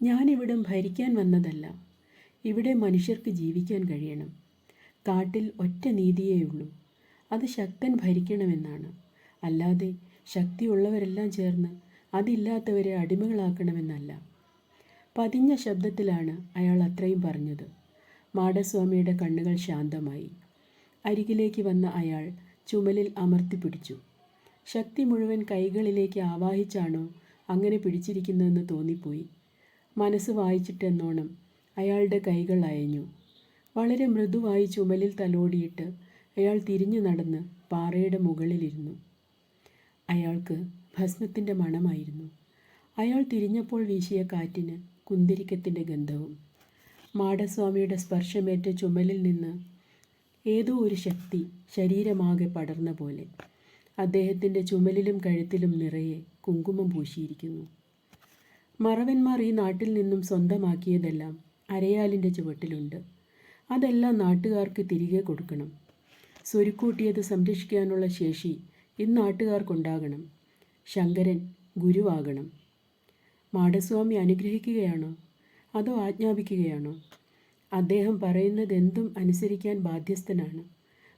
ഞാനിവിടം ഭരിക്കാൻ വന്നതല്ല. ഇവിടെ മനുഷ്യർക്ക് ജീവിക്കാൻ കഴിയണം. കാട്ടിൽ ഒറ്റ നീതിയേയുള്ളൂ, അത് ശക്തൻ ഭരിക്കണമെന്നാണ്. അല്ലാതെ ശക്തിയുള്ളവരെല്ലാം ചേർന്ന് അതില്ലാത്തവരെ അടിമകളാക്കണമെന്നല്ല. പതിഞ്ഞ ശബ്ദത്തിലാണ് അയാൾ അത്രയും പറഞ്ഞത്. മാടസ്വാമിയുടെ കണ്ണുകൾ ശാന്തമായി. അരികിലേക്ക് വന്ന അയാൾ ചുമലിൽ അമർത്തിപ്പിടിച്ചു. ശക്തി മുഴുവൻ കൈകളിലേക്ക് ആവാഹിച്ചാണോ അങ്ങനെ പിടിച്ചിരിക്കുന്നതെന്ന് തോന്നിപ്പോയി. മനസ്സ് വായിച്ചിട്ടെന്നോണം അയാളുടെ കൈകൾ അയഞ്ഞു. വളരെ മൃദുവായി ചുമലിൽ തലോടിയിട്ട് അയാൾ തിരിഞ്ഞു നടന്ന് പാറയുടെ മുകളിലിരുന്നു. അയാൾക്ക് ഭസ്മത്തിൻ്റെ മണമായിരുന്നു. അയാൾ തിരിഞ്ഞപ്പോൾ വീശിയ കാറ്റിന് കുന്തിരിക്കത്തിൻ്റെ ഗന്ധവും. മാടസ്വാമിയുടെ സ്പർശമേറ്റ ചുമലിൽ നിന്ന് ഏതോ ഒരു ശക്തി ശരീരമാകെ പടർന്ന പോലെ. അദ്ദേഹത്തിൻ്റെ ചുമലിലും കഴുത്തിലും നിറയെ കുങ്കുമം പൂശിയിരിക്കുന്നു. മറവന്മാർ ഈ നാട്ടിൽ നിന്നും സ്വന്തമാക്കിയതെല്ലാം അരയാലിൻ്റെ ചുവട്ടിലുണ്ട്. അതെല്ലാം നാട്ടുകാർക്ക് തിരികെ കൊടുക്കണം. സ്വരുക്കൂട്ടിയത് സംരക്ഷിക്കാനുള്ള ശേഷി ഇന്നാട്ടുകാർക്കുണ്ടാകണം. ശങ്കരൻ ഗുരുവാകണം. മാടസ്വാമി അനുഗ്രഹിക്കുകയാണോ അതോ ആജ്ഞാപിക്കുകയാണോ? അദ്ദേഹം പറയുന്നതെന്തും അനുസരിക്കാൻ ബാധ്യസ്ഥനാണ്.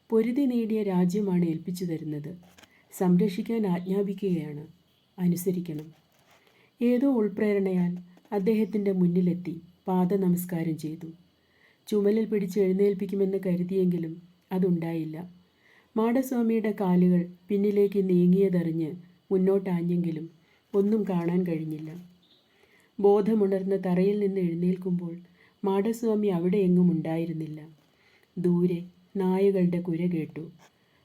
പൊരുതി നേടിയ രാജ്യമാണ് ഏൽപ്പിച്ചു തരുന്നത്. സംരക്ഷിക്കാൻ ആജ്ഞാപിക്കുകയാണ്. അനുസരിക്കണം. ഏതോ ഉൾപ്രേരണയാൽ അദ്ദേഹത്തിൻ്റെ മുന്നിലെത്തി പാദ നമസ്കാരം ചെയ്തു. ചുമലിൽ പിടിച്ച് എഴുന്നേൽപ്പിക്കുമെന്ന് കരുതിയെങ്കിലും അതുണ്ടായില്ല. മാടസ്വാമിയുടെ കാലുകൾ പിന്നിലേക്ക് നീങ്ങിയതറിഞ്ഞ് മുന്നോട്ടാഞ്ഞെങ്കിലും ഒന്നും കാണാൻ കഴിഞ്ഞില്ല. ബോധമുണർന്ന തറയിൽ നിന്ന് എഴുന്നേൽക്കുമ്പോൾ മാടസ്വാമി അവിടെ എങ്ങും ഉണ്ടായിരുന്നില്ല. ദൂരെ നായകളുടെ കുര കേട്ടു.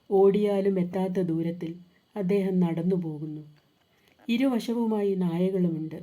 ഓടിയാലും എത്താത്ത ദൂരത്തിൽ അദ്ദേഹം നടന്നു പോകുന്നു. ഇരുവശവുമായി നായകളുമുണ്ട്.